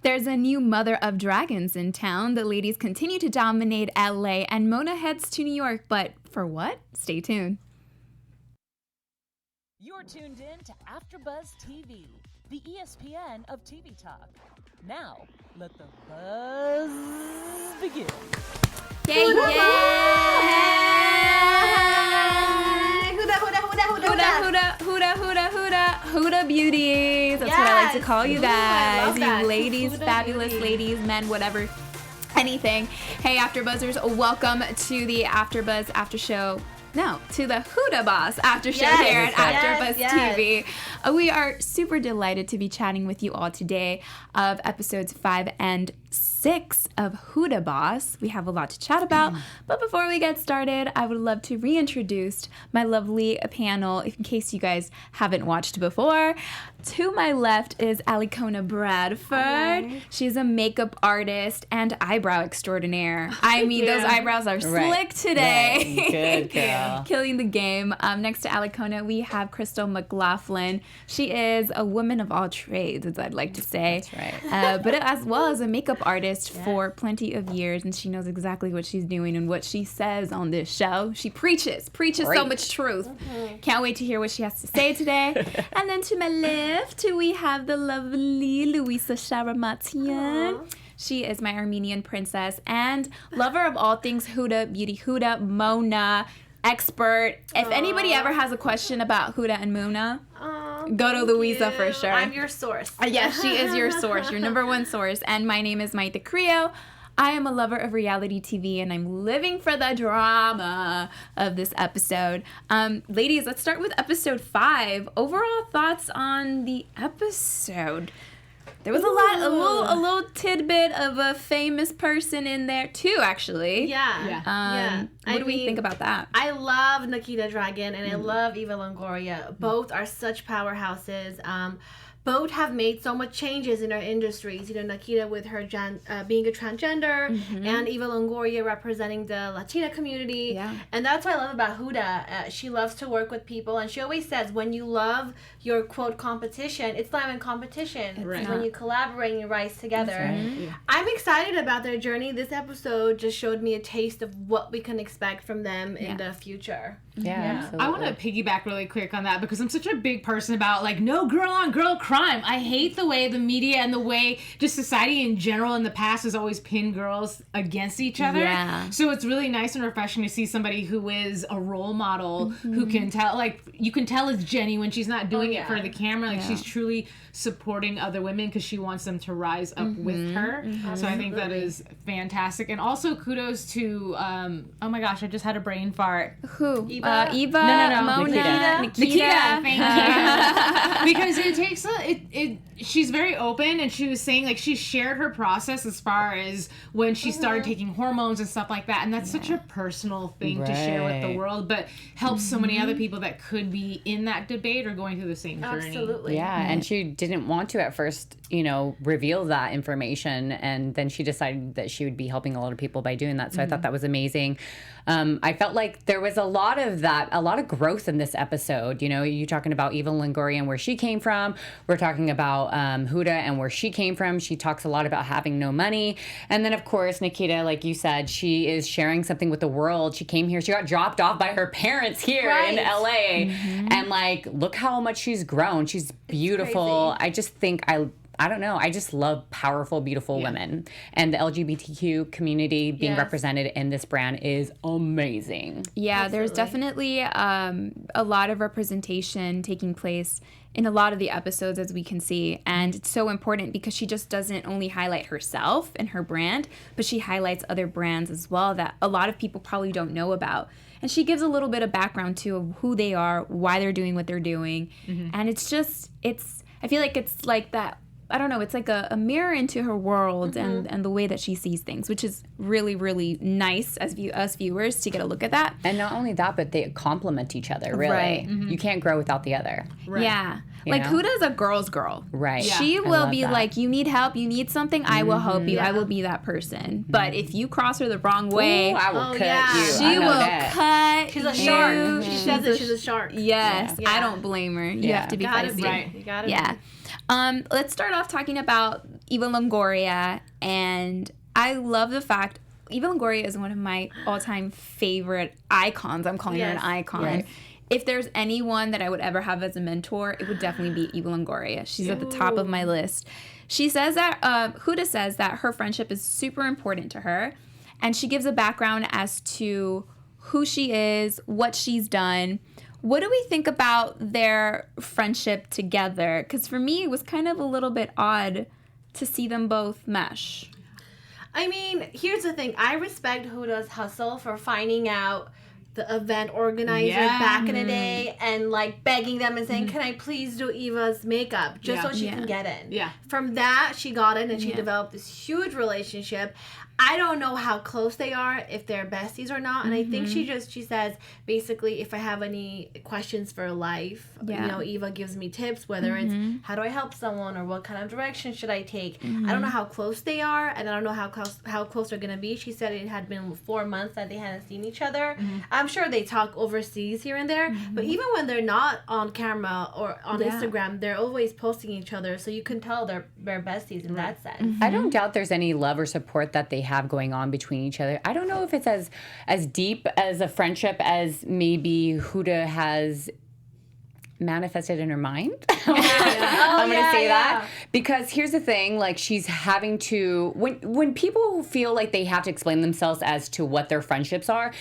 There's a new mother of dragons in town. The ladies continue to dominate LA, and Mona heads to New York. But for what? Stay tuned. You're tuned in to AfterBuzz TV, the ESPN of TV talk. Now, let the buzz begin. Yay, yay! Huda Beauties. That's what I like to call you guys. You ladies, fabulous ladies, men, whatever, anything. Hey, AfterBuzzers, welcome to the AfterBuzz After Show. No, to the Huda Boss After Show here at AfterBuzz TV. We are super delighted to be chatting with you all today of episodes 5 and 6 of Huda Boss. We have a lot to chat about, but before we get started, I would love to reintroduce my lovely panel, in case you guys haven't watched before. To my left is Alikona Bradford. Hi. She's a makeup artist and eyebrow extraordinaire. I mean, those eyebrows are slick today. Right. Good girl. Killing the game. Next to Alikona, we have Cristal McLaughlin. She is a woman of all trades, as I'd like to say. That's right. But as well as a makeup artist for plenty of years, and she knows exactly what she's doing and what she says on this show. She preaches so much truth. Can't wait to hear what she has to say today. And then to my left, we have the lovely Louisa Sharamatyan. She is my Armenian princess and lover of all things Huda Beauty, Huda, Mona, expert. If anybody ever has a question about Huda and Mona, go to Louisa for sure. I'm your source. Yes, she is your source, your number one source. And my name is Mayte Carrillo. I am a lover of reality TV, and I'm living for the drama of this episode. Ladies, let's start with episode 5. Overall thoughts on the episode. There was a little tidbit of a famous person in there too, actually. Yeah. What do we think about that? I love Nikita Dragon and I love Eva Longoria. Both are such powerhouses. Both have made so much changes in our industries. You know, Nikita with her being a transgender, and Eva Longoria representing the Latina community. Yeah. And that's what I love about Huda. She loves to work with people, and she always says, when you love your, quote, competition, it's not even competition. It's when you collaborate and you rise together. Right. I'm excited about their journey. This episode just showed me a taste of what we can expect from them in the future. Yeah. I want to piggyback really quick on that because I'm such a big person about, like, no girl on girl crime. I hate the way the media and the way just society in general in the past has always pinned girls against each other. Yeah. So it's really nice and refreshing to see somebody who is a role model who can tell, like, you can tell it's genuine. She's not doing it for the camera. Like, she's truly supporting other women because she wants them to rise up with her. So I think that is fantastic. And also kudos to, oh my gosh, I just had a brain fart. Who? Eva? No. Mona. Nikita, thank you. Because it takes she's very open, and she was saying, like, she shared her process as far as when she started taking hormones and stuff like that, and that's such a personal thing to share with the world, but helps so many other people that could be in that debate or going through the same journey. Absolutely. Yeah, and she didn't want to at first, reveal that information, and then she decided that she would be helping a lot of people by doing that, so I thought that was amazing. I felt like there was a lot of growth in this episode. You're talking about Eva Longoria and where she came from. We're talking about Huda and where she came from. She talks a lot about having no money. And then, of course, Nikita, like you said, she is sharing something with the world. She came here. She got dropped off by her parents here in LA. And, like, look how much she's grown. She's beautiful. I just think I don't know. I just love powerful, beautiful women. And the LGBTQ community being represented in this brand is amazing. Yeah, there's definitely a lot of representation taking place in a lot of the episodes, as we can see. And it's so important because she just doesn't only highlight herself and her brand, but she highlights other brands as well that a lot of people probably don't know about. And she gives a little bit of background to who they are, why they're doing what they're doing. And I feel like it's like that, I don't know, it's like a mirror into her world and the way that she sees things, which is really, really nice as us viewers to get a look at that. And not only that, but they complement each other, really. Right. You can't grow without the other. Right. Yeah. Like, Huda's a girl's girl. Right. Yeah. She will be like, you need help, you need something, I will help you. I will be that person. But if you cross her the wrong way, I will cut you. She will cut She's a shark. She says that she's a shark. Yes. I don't blame her. You have to be feisty. Right. You gotta be. Let's start off talking about Eva Longoria, and I love the fact Eva Longoria is one of my all-time favorite icons. I'm calling her an icon. Yes. If there's anyone that I would ever have as a mentor, it would definitely be Eva Longoria. She's at the top of my list. She says that, Huda says that her friendship is super important to her, and she gives a background as to who she is, what she's done. What do we think about their friendship together? Because for me, it was kind of a little bit odd to see them both mesh. I mean, here's the thing. I respect Huda's hustle for finding out the event organizer back in the day and like begging them and saying, can I please do Eva's makeup just so she can get in. From that, she got in and she developed this huge relationship. I don't know how close they are, if they're besties or not. And I think she says, basically, if I have any questions for life, you know, Eva gives me tips, whether it's how do I help someone or what kind of direction should I take. I don't know how close they are, and I don't know how close they're going to be. She said it had been 4 months that they hadn't seen each other. I'm sure they talk overseas here and there, but even when they're not on camera or on Instagram, they're always posting each other, so you can tell they're besties in that sense. I don't doubt there's any love or support that they have going on between each other. I don't know if it's as deep as a friendship as maybe Huda has manifested in her mind. I'm gonna say that because here's the thing, like she's having to when people feel like they have to explain themselves as to what their friendships are,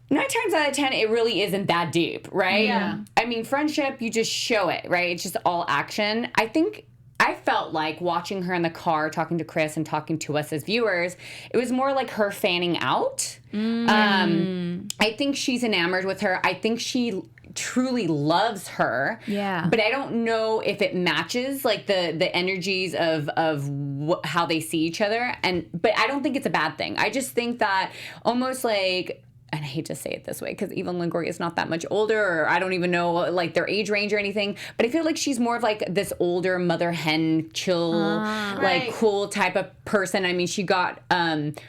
9 times out of 10, it really isn't that deep, right? I mean, friendship, you just show it, right? It's just all action. I felt like watching her in the car, talking to Chris and talking to us as viewers, it was more like her fanning out. I think she's enamored with her. I think she truly loves her. But I don't know if it matches like the energies of how they see each other. But I don't think it's a bad thing. I just think that almost like, and I hate to say it this way because Eva Longoria is not that much older, or I don't even know like their age range or anything, but I feel like she's more of like this older mother hen, chill, like cool type of person. I mean, she got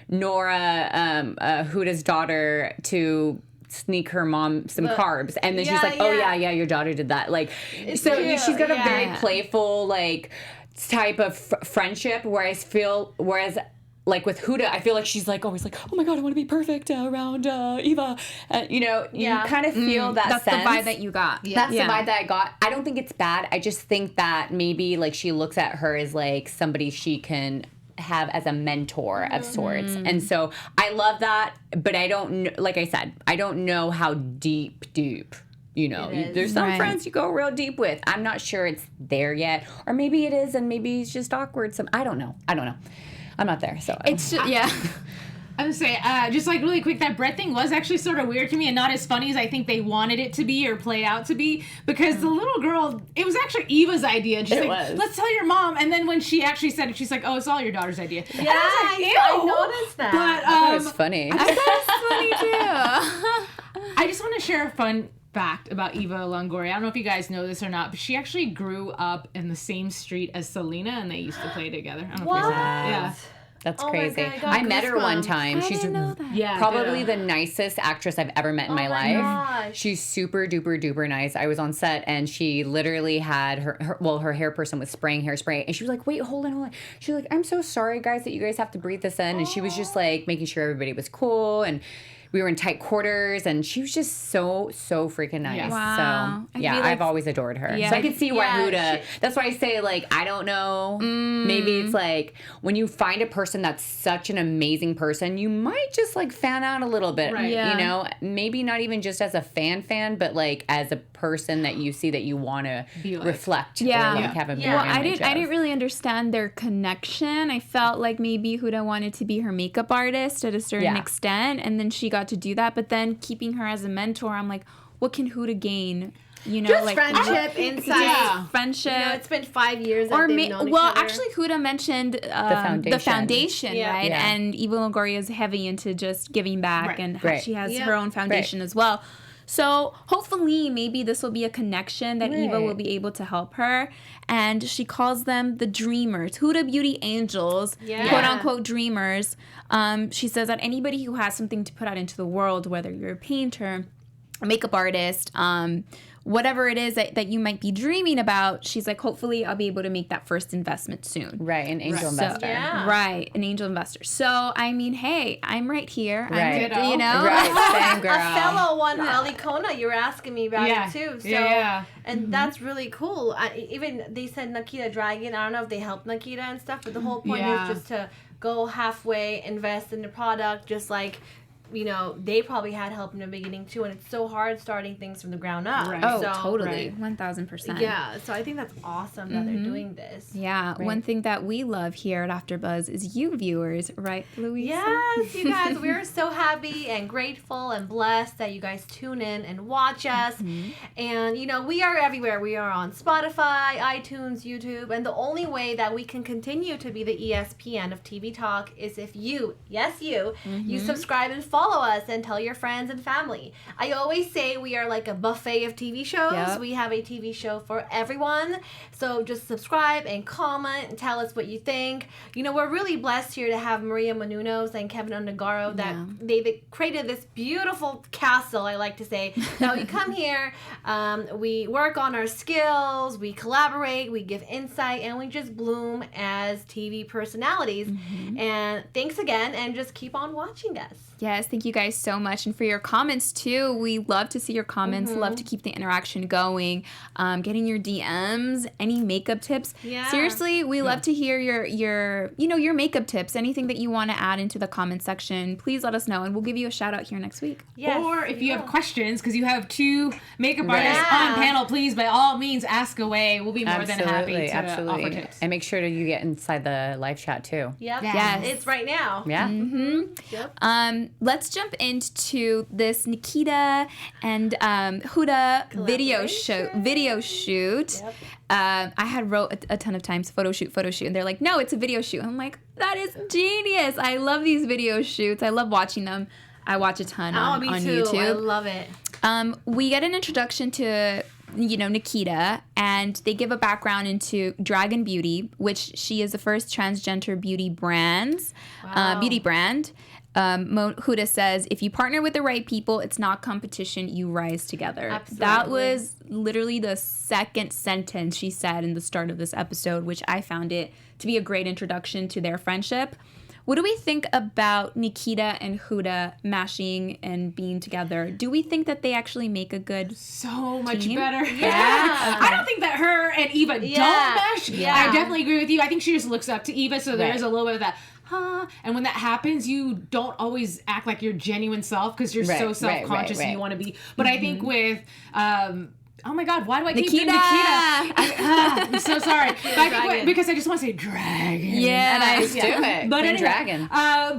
Nora, Huda's daughter, to sneak her mom some carbs, and then she's like, oh yeah, your daughter did that. Like, so she's got a very playful like type of friendship, whereas like with Huda, I feel like she's like always like, oh my God, I want to be perfect around Eva. You know, you kind of feel that That's sense. the vibe that you got. That's the vibe that I got. I don't think it's bad. I just think that maybe like she looks at her as like somebody she can have as a mentor of sorts. And so I love that, but I don't, like I said, I don't know how deep, you know, there's some friends you go real deep with. I'm not sure it's there yet. Or maybe it is, and maybe it's just awkward. I don't know. I'm not there, so It's just, I would say, just like really quick, that Brett thing was actually sort of weird to me and not as funny as I think they wanted it to be or play out to be, because the little girl, it was actually Eva's idea. And she's let's tell your mom. And then when she actually said it, she's like, oh, it's all your daughter's idea. Yeah, I noticed that. But that was funny. I thought it was funny too. I just want to share a fun fact about Eva Longoria. I don't know if you guys know this or not, but she actually grew up in the same street as Selena, and they used to play together. I don't know if you guys know. That's crazy. I met her one time. She's probably the nicest actress I've ever met in my life. Gosh. She's super duper duper nice. I was on set and she literally had her hair person was spraying hairspray, and she was like, wait, hold on. She was like, I'm so sorry guys that you guys have to breathe this in. And she was just like making sure everybody was cool, and we were in tight quarters, and she was just so freaking nice. Wow. So yeah, I've always adored her. So I could see why Huda. That's why I say like I don't know. Maybe it's like when you find a person that's such an amazing person, you might just like fan out a little bit. Right. You know, maybe not even just as a fan, but like as a person that you see that you want to reflect. Or like have a Well, I didn't really understand their connection. I felt like maybe Huda wanted to be her makeup artist at a certain extent, and then she got to do that, but then keeping her as a mentor, I'm like, what can Huda gain? You know, just like friendship, insight, friendship. You know, it's been 5 years that they've known each other. Actually, Huda mentioned the foundation, right? Yeah. And Eva Longoria is heavy into just giving back, and she has her own foundation as well. So hopefully, maybe this will be a connection that Eva will be able to help her. And she calls them the dreamers, Huda Beauty angels, quote unquote dreamers. She says that anybody who has something to put out into the world, whether you're a painter, makeup artist, whatever it is that you might be dreaming about, she's like, hopefully I'll be able to make that first investment soon. Right, an angel investor. Right, an angel investor. So, I mean, hey, I'm right here. Right. I'm, you know? Right, same girl. A fellow one, Alikona, you were asking me about it too. So, and that's really cool. Even they said Nikita Dragon. I don't know if they helped Nikita and stuff, but the whole point is just to go halfway, invest in the product, just like, you know, they probably had help in the beginning too, and it's so hard starting things from the ground up. Right. Oh, so, totally. 1,000%. Yeah, so I think that's awesome that they're doing this. Yeah, one thing that we love here at AfterBuzz is you viewers, right, Louisa? Yes, you guys, we're so happy and grateful and blessed that you guys tune in and watch us. And, you know, we are everywhere. We are on Spotify, iTunes, YouTube, and the only way that we can continue to be the ESPN of TV talk is if you, yes, you subscribe and follow us and tell your friends and family. I always say we are like a buffet of TV shows. Yep. We have a TV show for everyone. So just subscribe and comment and tell us what you think. You know, we're really blessed here to have Maria Menounos and Keven Undergaro that they created this beautiful castle, I like to say. Now we come here, we work on our skills, we collaborate, we give insight, and we just bloom as TV personalities. And thanks again, and just keep on watching us. Yes, thank you guys so much. And for your comments too. We love to see your comments, love to keep the interaction going. Getting your DMs, any makeup tips. Yeah. Seriously, we love to hear your makeup tips. Anything that you want to add into the comment section, please let us know and we'll give you a shout out here next week. Yes, or if we you will. have questions, because you have two makeup artists on panel, please by all means ask away. We'll be more than happy to offer tips. And make sure that you get inside the live chat too. Yep. Yes. It's right now. Yeah. Yep. Let's jump into this Nikita and Huda video shoot. Yep. I had wrote a ton of times photo shoot, and they're like, no, it's a video shoot. I'm like, that is genius. I love these video shoots. I love watching them. I watch a ton on Me too. YouTube. I love it. We get an introduction to, Nikita, and they give a background into Dragon Beauty, which she is the first transgender beauty brand. Huda says, if you partner with the right people, it's not competition, you rise together. Absolutely. That was literally the second sentence she said in the start of this episode, which I found it to be a great introduction to their friendship. What do we think about Nikita and Huda mashing and being together? Do we think that they actually make a good So much team? better. Yeah. I don't think that her and Eva don't mesh. Yeah. I definitely agree with you. I think she just looks up to Eva, so there's a little bit of that, and when that happens, you don't always act like your genuine self because you're so self-conscious and you want to be. But I think with, oh my God, why do I keep doing Nikita? I'm so sorry. But I think because I just want to say dragon. Yeah, Just do it. But Queen anyway, Dragon.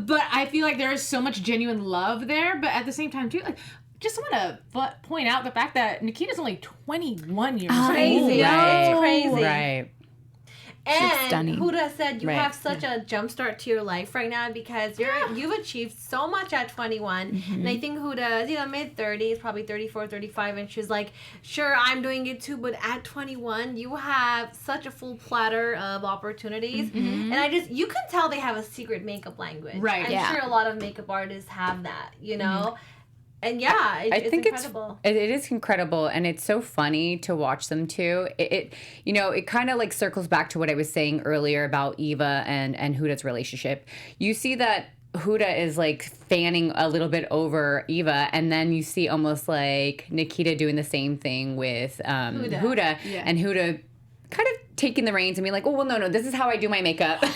but I feel like there is so much genuine love there, but at the same time too, like, just want to point out the fact that Nikita's only 21 years old. Crazy. Right. It's crazy. Right. She's stunning. And Huda said you Right. have such a jump start to your life right now because you've achieved so much at 21. And I think Huda is, mid-30s, probably 34, 35, and she's like, sure, I'm doing it too, but at 21, you have such a full platter of opportunities. And you can tell they have a secret makeup language. Right. I'm sure a lot of makeup artists have that, And it's think incredible. it is incredible, and it's so funny to watch them too. It kind of like circles back to what I was saying earlier about Eva and Huda's relationship. You see that Huda is like fanning a little bit over Eva, and then you see almost like Nikita doing the same thing with Huda. And Huda kind of taking the reins and being like, oh, well, no, this is how I do my makeup. I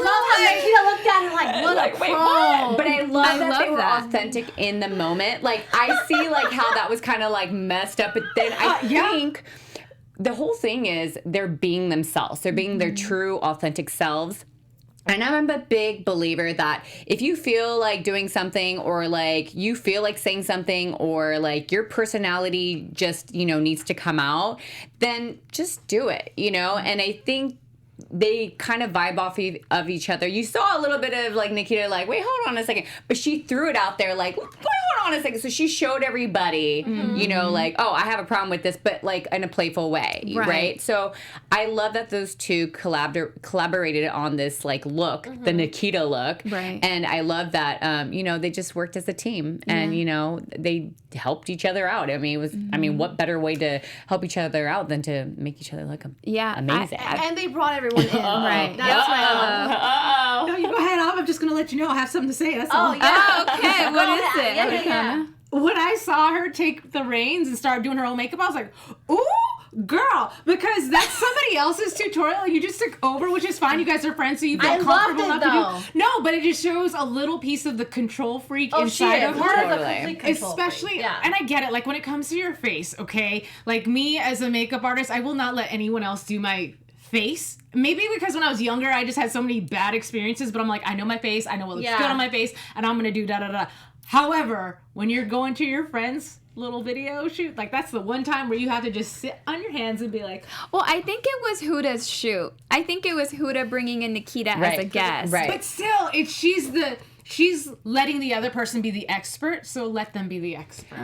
love how Nikita looked at her like, what a pro. But I love that they were authentic in the moment. Like, I see like how that was kind of like messed up, but then I think the whole thing is they're being themselves. They're being their true, authentic selves. And I'm a big believer that if you feel like doing something or like you feel like saying something or like your personality just, needs to come out, then just do it, And I think they kind of vibe off of each other. You saw a little bit of like Nikita like, wait, hold on a second. But she threw it out there like, wait, hold on on a second. So she showed everybody, you know, like, oh, I have a problem with this, but like in a playful way, right? So I love that those two collaborated on this like look, the Nikita look. Right. And I love that, you know, they just worked as a team and, you know, they helped each other out. I mean, it was, I mean, what better way to help each other out than to make each other look amazing. And they brought everyone in. Right. That's what I love. No, you go ahead. I'm just gonna let you know I have something to say. That's all. yeah. Oh, okay. What is it? Yeah. When I saw her take the reins and start doing her own makeup, I was like, ooh, girl, because that's somebody else's tutorial and you just took over, which is fine. You guys are friends, so you feel comfortable enough to do. No, but it just shows a little piece of the control freak inside of her. Totally. Especially, and I get it, like when it comes to your face, okay? Like me as a makeup artist, I will not let anyone else do my face. Maybe because when I was younger, I just had so many bad experiences, but I'm like, I know my face, I know what looks good on my face, and I'm gonna do da-da-da. However, when you're going to your friend's little video shoot, like that's the one time where you have to just sit on your hands and be like, well, I think it was Huda's shoot. I think it was Huda bringing in Nikita as a guest. Right. But still, she's letting the other person be the expert, so let them be the expert.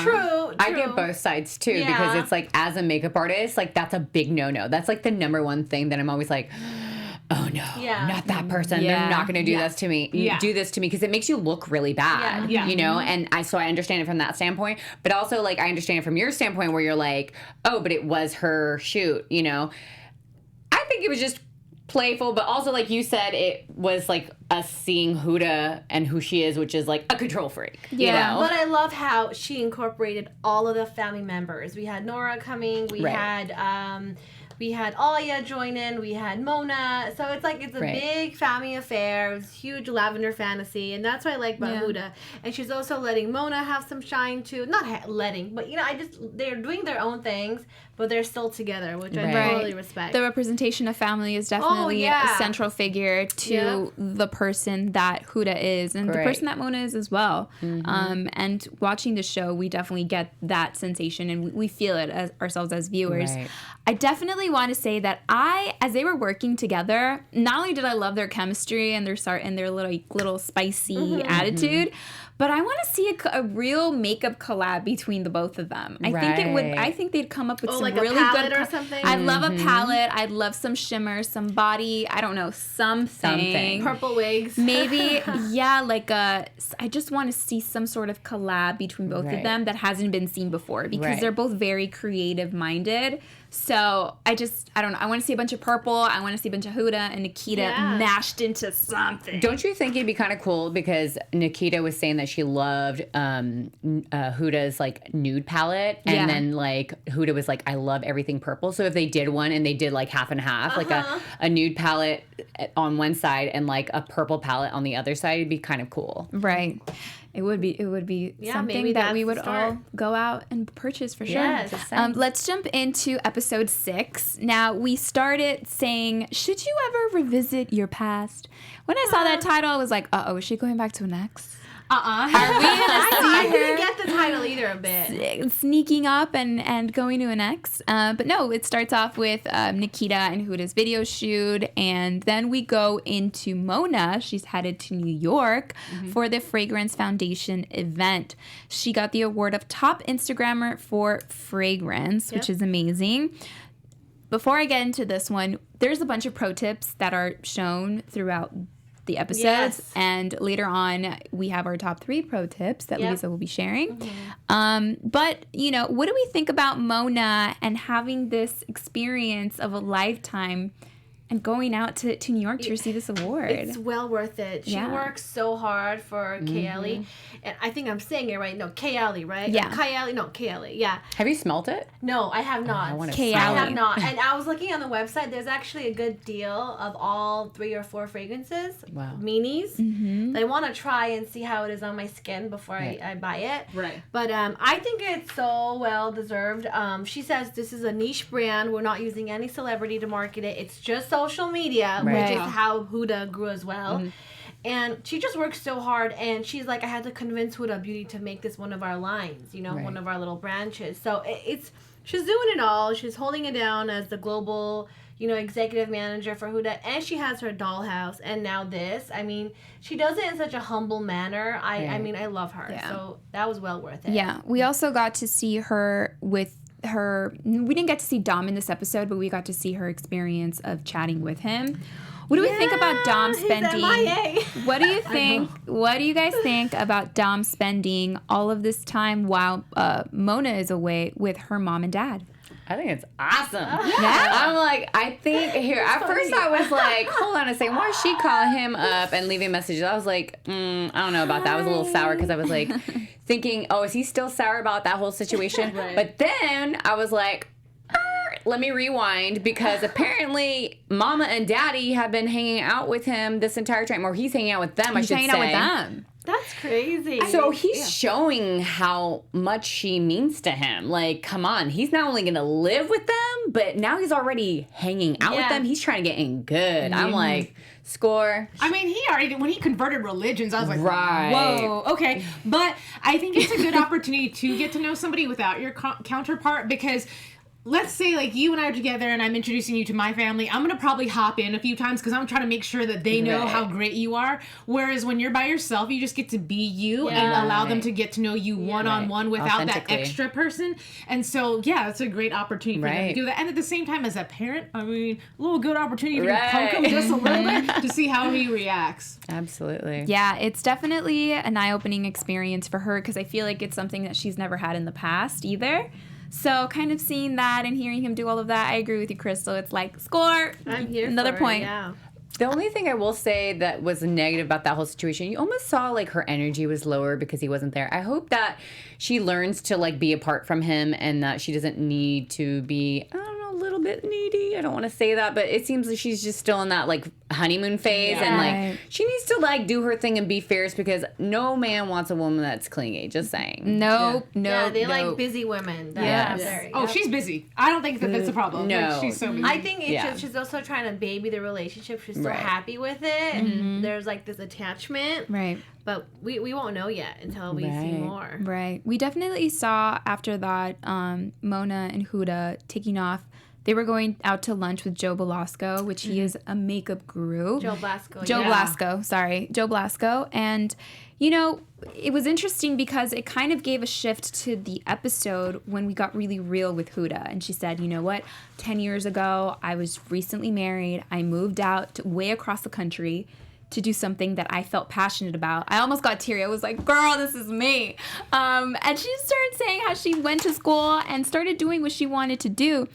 True. I get both sides too because it's like as a makeup artist, like that's a big no-no. That's like the number one thing that I'm always like, oh no, not that person. They're not going to do this to me. Do this to me because it makes you look really bad. You know, and so I understand it from that standpoint, but also like I understand it from your standpoint where you're like, oh, but it was her shoot. You know, I think it was just playful, but also like you said, it was like us seeing Huda and who she is, which is like a control freak. You know? But I love how she incorporated all of the family members. We had Nora coming. We had Alia join in. We had Mona. So it's like it's a big family affair. It was huge lavender fantasy, and that's what I like about Huda. And she's also letting Mona have some shine too. Not letting, but you know, they're doing their own things, but they're still together, which I totally respect. The representation of family is definitely a central figure to the person that Huda is and the person that Mona is as well. And watching the show, we definitely get that sensation and we feel it as ourselves as viewers. I definitely want to say that as they were working together, not only did I love their chemistry and their little spicy attitude, but I want to see a real makeup collab between the both of them. I think they'd come up with some like really a palette good or something. I'd love a palette. I'd love some shimmer, some body. I don't know, something. Purple wigs. Maybe, I just want to see some sort of collab between both of them that hasn't been seen before because they're both very creative minded. So I don't know. I want to see a bunch of purple. I want to see a bunch of Huda and Nikita mashed into something. Don't you think it'd be kind of cool because Nikita was saying that she loved Huda's like nude palette, and then like Huda was like, I love everything purple. So if they did one and they did like half and half, like a nude palette on one side and like a purple palette on the other side, it'd be kind of cool. Right. It would be something that we would all go out and purchase for sure. Yes. Let's jump into episode 6. Now, we started saying, should you ever revisit your past? When I saw that title, I was like, is she going back to an ex? Are we gonna I see didn't her get the title either a bit. sneaking up and going to an ex? But no, it starts off with Nikita and Huda's video shoot, and then we go into Mona. She's headed to New York for the Fragrance Foundation event. She got the award of top Instagrammer for fragrance, which is amazing. Before I get into this one, there's a bunch of pro tips that are shown throughout the episodes, and later on we have our top 3 pro tips that Louisa will be sharing. But you know, what do we think about Mona and having this experience of a lifetime and going out to New York to receive this award? It's well worth it. She works so hard for Kayali. And I think I'm saying it right. No, Kayali, right? Yeah. Kayali. Yeah. Have you smelt it? No, I have not. Kayali. I have not. And I was looking on the website. There's actually a good deal of all 3 or 4 fragrances. Wow. Minis. I want to try and see how it is on my skin before I buy it. Right. But I think it's so well deserved. She says this is a niche brand. We're not using any celebrity to market it. It's just social media, which is how Huda grew as well. And she just works so hard, and she's like, I had to convince Huda Beauty to make this one of our lines, one of our little branches. So she's doing it all. She's holding it down as the global, executive manager for Huda, and she has her dollhouse, and now this. I mean, she does it in such a humble manner. I mean, I love her. Yeah. So that was well worth it. Yeah, we also got to see her with her. We didn't get to see Dom in this episode, but we got to see her experience of chatting with him. What do we think about Dom spending? MIA. What do you think? What do you guys think about Dom spending all of this time while Mona is away with her mom and dad? I think it's awesome. Yeah. I'm like, I think here, at first I was like, hold on a second, why is she calling him up and leaving messages? I was like, I don't know about that. I was a little sour because I was like thinking, oh, is he still sour about that whole situation? Right. But then I was like, let me rewind, because apparently Mama and Daddy have been hanging out with him this entire time, or he's hanging out with them, I should say. He's hanging out with them. That's crazy. So he's showing how much she means to him. Like, come on. He's not only going to live with them, but now he's already hanging out with them. He's trying to get in good. I'm like, score. I mean, he already, when he converted religions, I was like, right. Whoa, okay. But I think it's a good opportunity to get to know somebody without your counterpart, because let's say, like, you and I are together and I'm introducing you to my family. I'm going to probably hop in a few times because I'm trying to make sure that they know how great you are. Whereas when you're by yourself, you just get to be you and allow them to get to know you one-on-one without that extra person. And so, yeah, it's a great opportunity for them to do that. And at the same time, as a parent, I mean, a little good opportunity to poke him just a little bit to see how he reacts. Absolutely. Yeah, it's definitely an eye-opening experience for her, because I feel like it's something that she's never had in the past either. So kind of seeing that and hearing him do all of that, I agree with you, Crystal. It's like, score! I'm here Another for point. It, yeah. The only thing I will say that was negative about that whole situation, you almost saw like her energy was lower because he wasn't there. I hope that she learns to like be apart from him, and that she doesn't need to be, I don't know, a little bit needy. I don't want to say that, but it seems like she's just still in that like honeymoon phase, and like she needs to like do her thing and be fierce, because no man wants a woman that's clingy. Just saying. No. They like busy women. She's busy. I don't think that's a problem. No. Like, she's so busy. I think it's just, she's also trying to baby the relationship. She's so happy with it. And there's like this attachment. Right. But we won't know yet until we see more. Right. We definitely saw after that Mona and Huda taking off. They were going out to lunch with Joe Belasco, which he is a makeup guru. Joe Blasco. Joe Blasco. And, you know, it was interesting because it kind of gave a shift to the episode when we got really real with Huda. And she said, you know what, 10 years ago, I was recently married. I moved out way across the country to do something that I felt passionate about. I almost got teary. I was like, girl, this is me. And she started saying how she went to school and started doing what she wanted to do.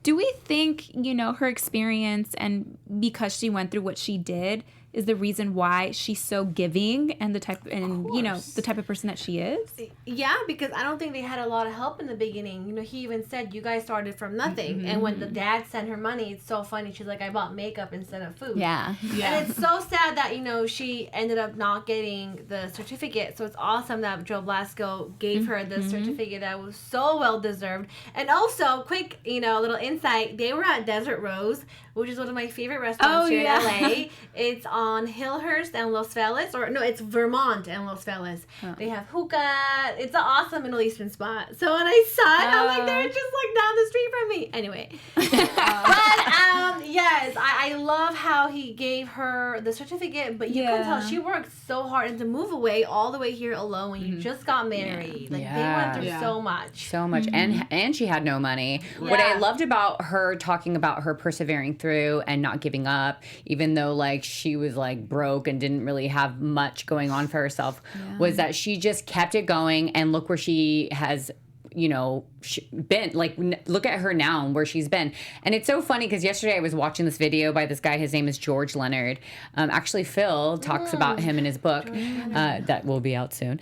Do we think, you know, her experience and because she went through what she did is the reason why she's so giving and the type of person that she is? Yeah, because I don't think they had a lot of help in the beginning. You know, he even said you guys started from nothing. And when the dad sent her money, it's so funny. She's like, I bought makeup instead of food. Yeah. And it's so sad that, you know, she ended up not getting the certificate. So it's awesome that Joe Blasco gave her the certificate that was so well deserved. And also, quick, you know, little insight, they were at Desert Rose, which is one of my favorite restaurants here in LA. It's on Hillhurst and Los Feliz, it's Vermont and Los Feliz. They have hookah. It's an awesome Middle Eastern spot. So when I saw it, I'm like, they're just like down the street from me. Anyway, but yes, I love how he gave her the certificate, but you can tell she worked so hard, and to move away all the way here alone when you just got married, they went through so much. And she had no money. What I loved about her talking about her persevering through and not giving up, even though like she was like broke and didn't really have much going on for herself, was that she just kept it going, and look where she has, you know, been. Like, look at her now and where she's been. And it's so funny because yesterday I was watching this video by this guy. His name is George Leonard. Actually, Phil talks about him in his book that will be out soon.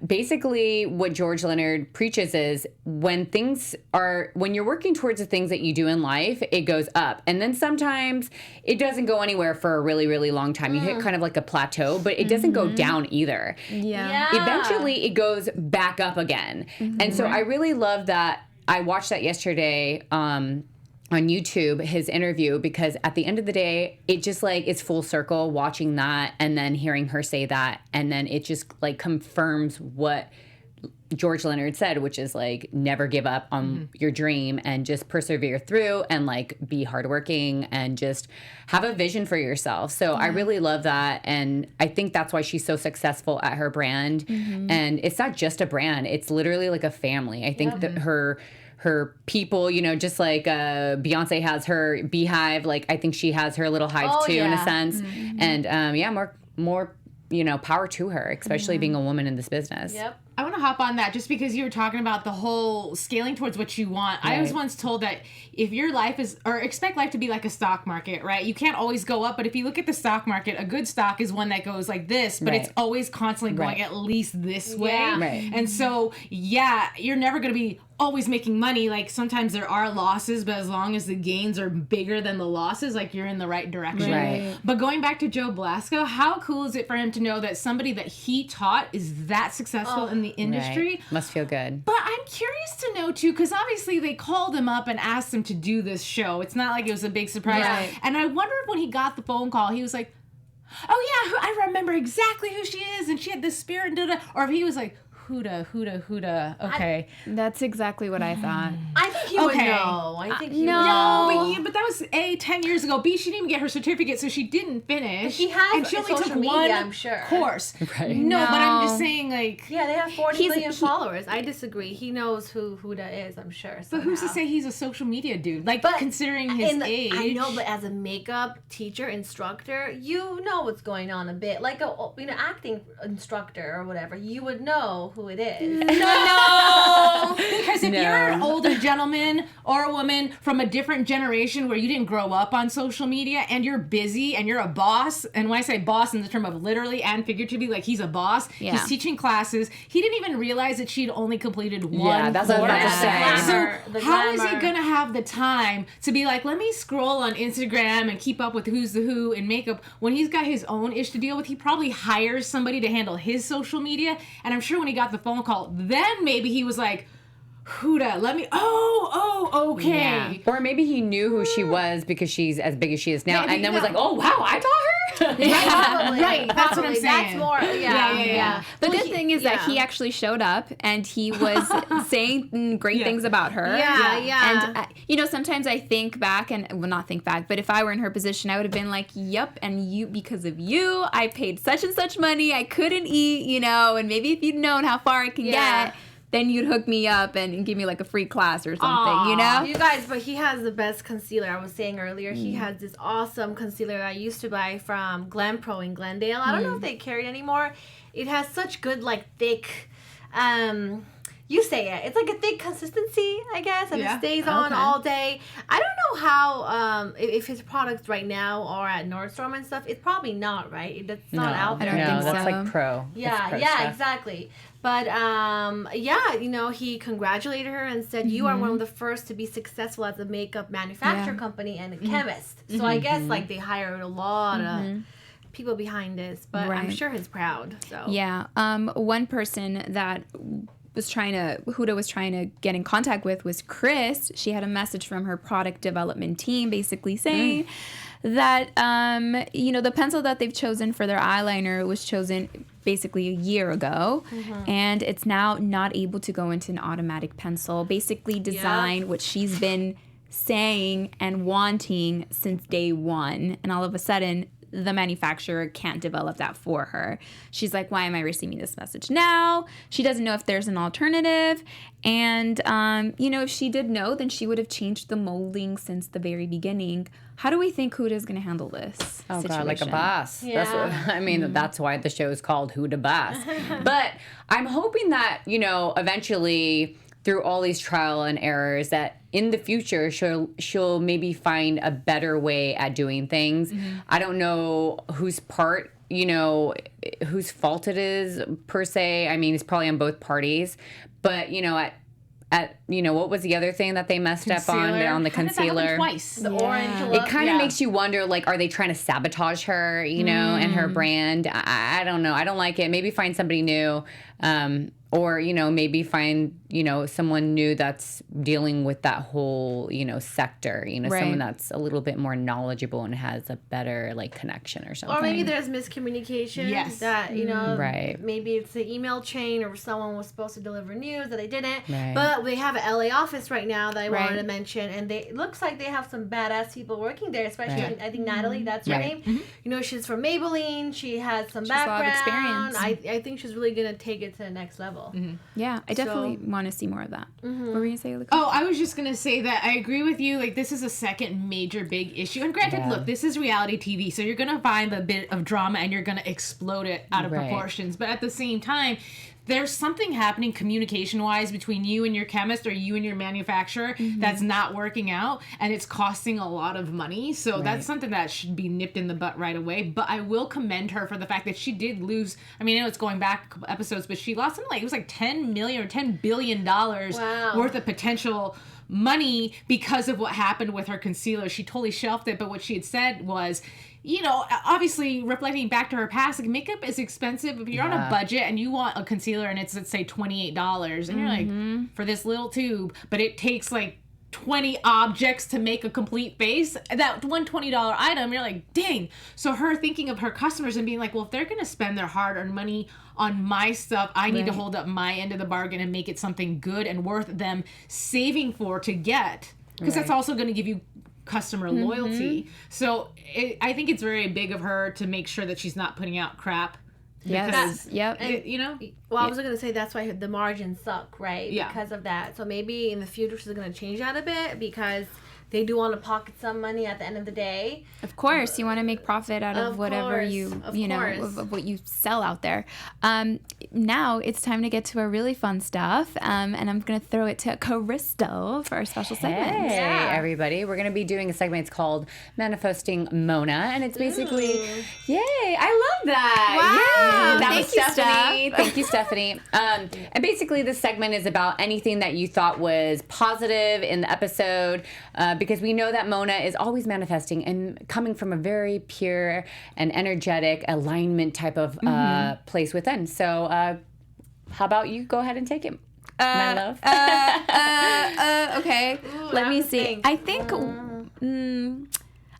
Basically what George Leonard preaches is when you're working towards the things that you do in life, it goes up. And then sometimes it doesn't go anywhere for a really, really long time. You hit kind of like a plateau, but it doesn't go down either. Eventually it goes back up again. And so I really love that. I watched that yesterday on YouTube, his interview, because at the end of the day, it just like it's full circle watching that and then hearing her say that. And then it just like confirms what George Leonard said, which is like never give up on your dream and just persevere through and like be hardworking and just have a vision for yourself. So I really love that. And I think that's why she's so successful at her brand. And it's not just a brand, it's literally like a family. I think that her people, you know, just like Beyonce has her beehive, like I think she has her little hive too in a sense. And more you know, power to her, especially being a woman in this business. Yep. I want to hop on that just because you were talking about the whole scaling towards what you want. Right. I was once told that if your life is, or expect life to be like a stock market, right? You can't always go up, but if you look at the stock market, a good stock is one that goes like this, but it's always constantly going at least this way. Right. And so, you're never going to be always making money. Like sometimes there are losses, but as long as the gains are bigger than the losses, like you're in the right direction. Right. But going back to Joe Blasco, how cool is it for him to know that somebody that he taught is that successful in the industry? Right. Must feel good. But I'm curious to know too, because obviously they called him up and asked him to do this show. It's not like it was a big surprise. Right. And I wonder if when he got the phone call, he was like, "Oh yeah, I remember exactly who she is, and she had this spirit," and da-da. Or if he was like, Huda. Okay. That's exactly what I thought. I think he would know. I think he would no. know. But that was A, 10 years ago. B, she didn't even get her certificate, so she didn't finish. She has and she only social took media, one I'm sure. course. Right. No, but I'm just No. saying, like, Yeah, they have 40 million followers. I disagree. He knows who Huda is, I'm sure. but who's to somehow. say he's a social media dude? Like, But considering his age. I know, but as a makeup teacher, instructor, you know what's going on a bit. Like a acting instructor or whatever, you would know who it is. No, because if No. you're an older gentleman or a woman from a different generation where you didn't grow up on social media and you're busy and you're a boss, and when I say boss in the term of literally and figuratively, like he's a boss, he's teaching classes. He didn't even realize that she'd only completed one. Yeah, that's what I was course. about to say. So The how is he glamour. gonna have the time to be like, let me scroll on Instagram and keep up with who's the who in makeup when he's got his own ish to deal with? He probably hires somebody to handle his social media, and I'm sure when he got the phone call, then maybe he was like, Huda, let me, okay. Yeah. Or maybe he knew who she was because she's as big as she is now, Maybe, and then was yeah. like, oh, wow, I taught her? Probably, Right, that's what I'm probably. saying. That's more, yeah. The Well, good thing is that he actually showed up and he was saying great things about her. Yeah. And, you know, sometimes I think back and, well, not think back, but if I were in her position, I would have been like, yep, and you, because of you, I paid such and such money, I couldn't eat, you know, and maybe if you'd known how far I can get, then you'd hook me up and give me like a free class or something, you know? You guys, but he has the best concealer. I was saying earlier, he has this awesome concealer I used to buy from Glam Pro in Glendale. I don't know if they carry it anymore. It has such good, like, thick, you say it. It's like a thick consistency, I guess, and it stays on all day. I don't know how, if his products right now are at Nordstrom and stuff. It's probably not, right? It's not out there. I don't think that's so. like pro. Yeah, That's pro stuff. exactly. But you know, he congratulated her and said, "You are one of the first to be successful as a makeup manufacturer company and a chemist." So I guess like they hired a lot of people behind this, but I'm sure he's proud. So Yeah. One person that Huda was trying to get in contact with was Chris. She had a message from her product development team basically saying that, you know, the pencil that they've chosen for their eyeliner was chosen basically a year ago, and it's now not able to go into an automatic pencil, basically designed what she's been saying and wanting since day one, and all of a sudden the manufacturer can't develop that for her. She's like, why am I receiving this message now? She doesn't know if there's an alternative. And, you know, if she did know, then she would have changed the molding since the very beginning. How do we think Huda's going to handle this situation? God, like a boss. Yeah. That's what, I mean, that's why the show is called Huda Boss. But I'm hoping that, you know, eventually through all these trial and errors that in the future she'll maybe find a better way at doing things. I don't know whose part, you know, whose fault it is per se. I mean, it's probably on both parties. But, you know, at you know, what was the other thing that they messed up on the How did that concealer? happen twice. the orange It look. kind of makes you wonder, like, are they trying to sabotage her, you know, and her brand? I don't know. I don't like it. Maybe find somebody new. Or, maybe find, someone new that's dealing with that whole, sector, someone that's a little bit more knowledgeable and has a better, connection or something. Or maybe there's miscommunication that, right. maybe it's the email chain or someone was supposed to deliver news that they didn't. Right. But we have an LA office right now that I wanted to mention, and it looks like they have some badass people working there, especially, I think Natalie, that's her name. Mm-hmm. She's from Maybelline. She has some background. A lot of experience. I think she's really going to take it to the next level. Mm-hmm. Yeah, I definitely want to see more of that. Mm-hmm. What were you going to say, Alikona? Oh, I was just going to say that I agree with you. This is a second major big issue. And granted, look, this is reality TV, so you're going to find a bit of drama and you're going to explode it out of proportions. But at the same time, there's something happening communication-wise between you and your chemist or you and your manufacturer that's not working out, and it's costing a lot of money. So that's something that should be nipped in the butt right away. But I will commend her for the fact that she did lose. I mean, I know it's going back a couple episodes, but she lost something it was like $10 million or $10 billion worth of potential money because of what happened with her concealer. She totally shelved it, but what she had said was, obviously reflecting back to her past, makeup is expensive. If you're on a budget and you want a concealer and it's, let's say, $28, and you're like, for this little tube, but it takes 20 objects to make a complete face, that one $20 item, you're like, dang. So her thinking of her customers and being like, well, if they're going to spend their hard-earned money on my stuff, I need to hold up my end of the bargain and make it something good and worth them saving for to get. Because that's also going to give you customer loyalty. So I think it's very big of her to make sure that she's not putting out crap. Yes. Yep. Well, I was going to say that's why the margins suck, right? Yeah. Because of that. So maybe in the future she's going to change that a bit because they do want to pocket some money at the end of the day. Of course, you want to make profit out of whatever of what you sell out there. Now it's time to get to our really fun stuff, and I'm going to throw it to Cristal for our special segment. Hey, everybody. We're going to be doing a segment. It's called Manifesting Mona, and it's basically, yay, I love that. Wow. Yay. That Thank was you, Stephanie. Thank you, Stephanie. And basically, this segment is about anything that you thought was positive in the episode, because we know that Mona is always manifesting and coming from a very pure and energetic alignment type of place within. So how about you go ahead and take it, my love? Okay. Ooh, Let me see. think.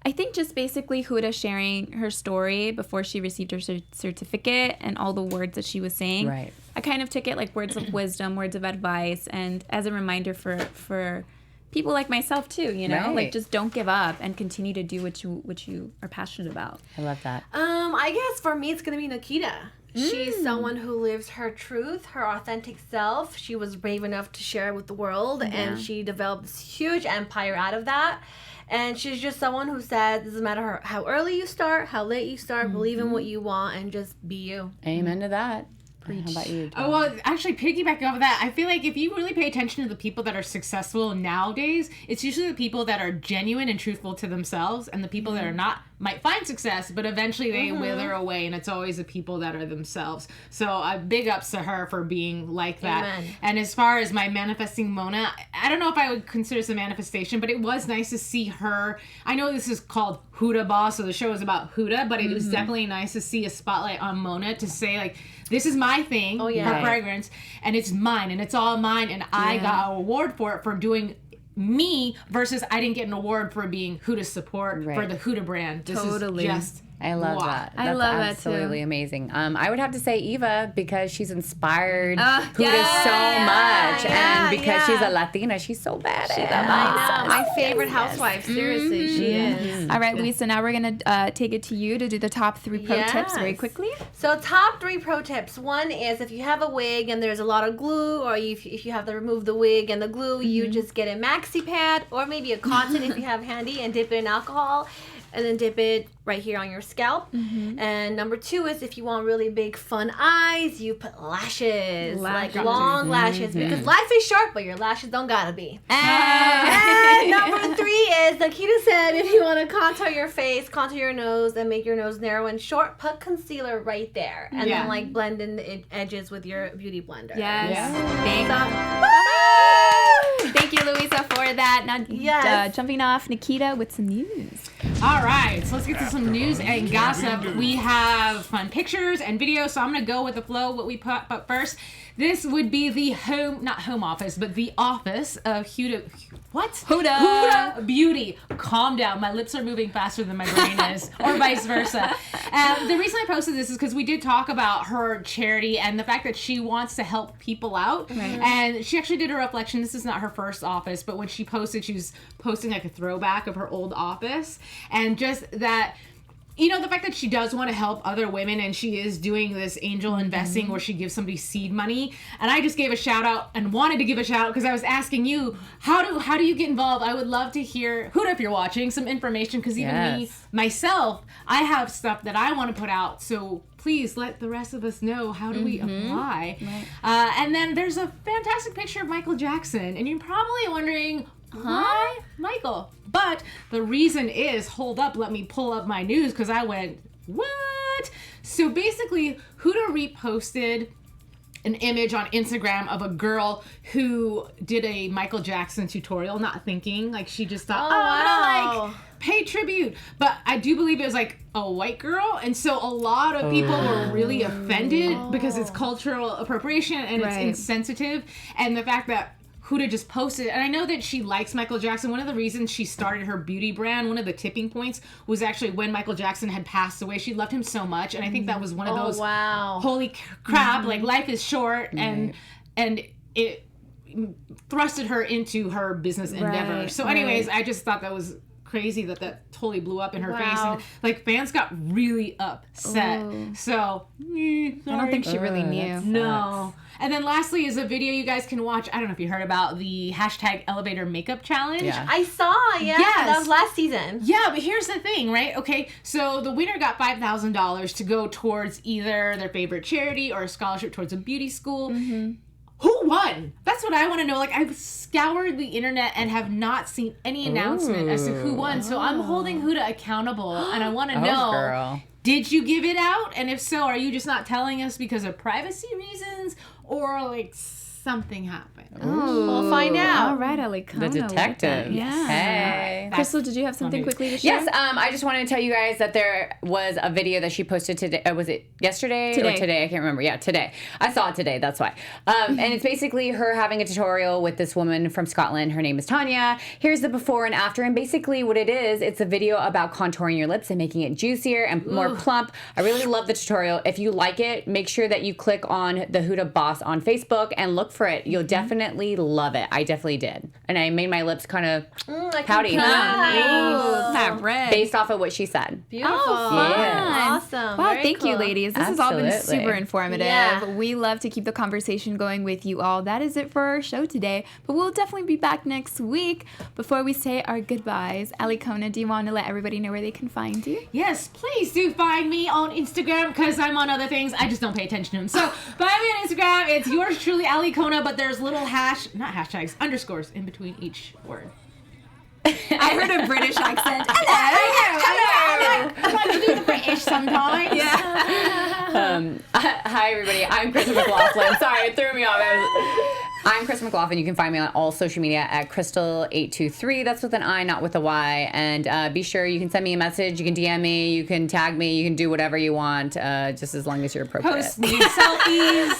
I think just basically Huda sharing her story before she received her certificate and all the words that she was saying. Right. I kind of took it like words of wisdom, words of advice, and as a reminder for people like myself too, Right. just don't give up and continue to do what you are passionate about. I love that. I guess for me it's gonna be Nikita. She's someone who lives her truth, her authentic self. She was brave enough to share it with the world, and she developed this huge empire out of that. And she's just someone who said, it doesn't matter how early you start, how late you start, believe in what you want, and just be you. Amen to that. How about you, Tom? Oh, well, actually, piggybacking off of that, I feel like if you really pay attention to the people that are successful nowadays, it's usually the people that are genuine and truthful to themselves, and the people that are not might find success, but eventually they wither away, and it's always the people that are themselves. So big ups to her for being like that. Amen. And as far as my manifesting Mona, I don't know if I would consider this a manifestation, but it was nice to see her. I know this is called Huda Boss, so the show is about Huda, but it was definitely nice to see a spotlight on Mona to say, like, this is my thing, her fragrance, and it's mine, and it's all mine, and I got an award for it for doing me versus I didn't get an award for being Huda support for the Huda brand. This is just I love that. I That's love that, absolutely too. amazing. I would have to say Eva, because she's inspired Huda so much, and because she's a Latina, she's so badass. I know, my favorite housewife. Seriously, she is. All right, Louisa, now we're going to take it to you to do the top 3 pro tips very quickly. So top 3 pro tips. One is if you have a wig and there's a lot of glue, or if you have to remove the wig and the glue, you just get a maxi pad or maybe a cotton if you have handy, and dip it in alcohol. And then dip it right here on your scalp. And number 2 is if you want really big fun eyes, you put lashes. Like long lashes. Because life is short, but your lashes don't gotta be. And number 3 is, Nikita said, if you want to contour your face, contour your nose, and make your nose narrow and short, put concealer right there. And then like blend in the edges with your beauty blender. Yes. So, Thank you, Louisa, for that. Now, jumping off, Nikita with some news. All right, so let's get to some news and gossip. We have fun pictures and videos, so I'm going to go with the flow, what we put. But first, this would be the not home office, but the office of Huda Beauty. Calm down. My lips are moving faster than my brain is, or vice versa. The reason I posted this is because we did talk about her charity and the fact that she wants to help people out. Right. And she actually did a reflection. This is not her first office, but when she posted, she was posting like a throwback of her old office. And just that, you know, the fact that she does want to help other women and she is doing this angel investing where she gives somebody seed money. And I just gave a shout out and wanted to give a shout out because I was asking you, how do you get involved? I would love to hear, Huda, if you're watching, some information, because even me, myself, I have stuff that I want to put out. So please let the rest of us know, how do we apply? Right. And then there's a fantastic picture of Michael Jackson. And you're probably wondering, why Michael? But the reason is, hold up, let me pull up my news because I went, what? So basically, Huda reposted an image on Instagram of a girl who did a Michael Jackson tutorial, not thinking, like she just thought, I'm gonna like pay tribute. But I do believe it was like a white girl, and so a lot of people were really offended because it's cultural appropriation and it's insensitive, and the fact that Huda just posted, and I know that she likes Michael Jackson. One of the reasons she started her beauty brand, one of the tipping points, was actually when Michael Jackson had passed away. She loved him so much, and I think that was one of those, holy crap, like life is short, and it thrusted her into her business endeavor. So anyways, I just thought that was crazy that totally blew up in her face, and like fans got really upset. So I don't think she really knew. No. And then lastly is a video you guys can watch. I don't know if you heard about the hashtag elevator makeup challenge. Yeah. I saw, that was last season. Yeah, but here's the thing, right? Okay, so the winner got $5,000 to go towards either their favorite charity or a scholarship towards a beauty school. Who won? That's what I want to know. Like, I've scoured the internet and have not seen any announcement as to who won. So I'm holding Huda accountable, and I want to know, girl. Did you give it out? And if so, are you just not telling us because of privacy reasons, or like something happened? We'll find out. All right, Alikona. The detective. Yeah. Hey. Crystal, did you have something quickly to share? Yes, I just wanted to tell you guys that there was a video that she posted today. Was it yesterday or today? I can't remember. Yeah, today. I saw it today, that's why. And it's basically her having a tutorial with this woman from Scotland. Her name is Tanya. Here's the before and after. And basically what it is, it's a video about contouring your lips and making it juicier and more plump. I really love the tutorial. If you like it, make sure that you click on the Huda Boss on Facebook and look for it. You'll definitely love it. I definitely did. And I made my lips kind of pouty. That red. Based off of what she said. Beautiful. Yeah. Awesome. Wow, thank you, ladies. This has all been super informative. Yeah. We love to keep the conversation going with you all. That is it for our show today, but we'll definitely be back next week. Before we say our goodbyes, Alikona, do you want to let everybody know where they can find you? Yes, please do find me on Instagram, because I'm on other things. I just don't pay attention to them. So find me on Instagram. It's yours truly, Alikona, but there's little underscores in between each word. I heard a British accent. Hello. I like to do the British sometimes. Yeah. Hi, everybody. I'm Cristal McLaughlin. Sorry, it threw me off. I'm Cristal McLaughlin. You can find me on all social media at Cristal823. That's with an I, not with a Y. And be sure you can send me a message. You can DM me. You can tag me. You can do whatever you want, just as long as you're appropriate. Post me selfies.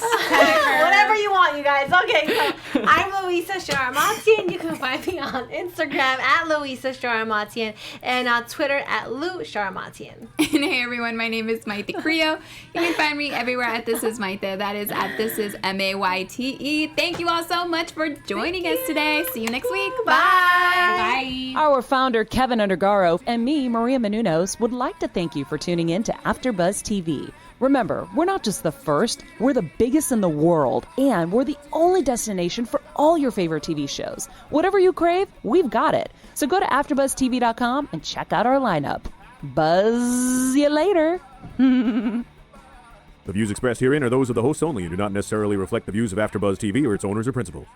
Whatever you want, you guys. Okay, so I'm Louisa Sharamatyan. You can find me on Instagram at Louisa Sharamatyan and on Twitter at Lou Sharamatyan. And hey, everyone. My name is Mayte Carrillo. You can find me everywhere at This Is Mayte. That is at This Is Mayte. Thank you all so much for joining us today. See you next week. Bye. Bye. Our founder, Keven Undergaro, and me, Maria Menounos, would like to thank you for tuning in to AfterBuzz TV. Remember, we're not just the first, we're the biggest in the world, and we're the only destination for all your favorite TV shows. Whatever you crave, we've got it. So go to AfterBuzzTV.com and check out our lineup. Buzz you later. The views expressed herein are those of the hosts only and do not necessarily reflect the views of AfterBuzz TV or its owners or principals.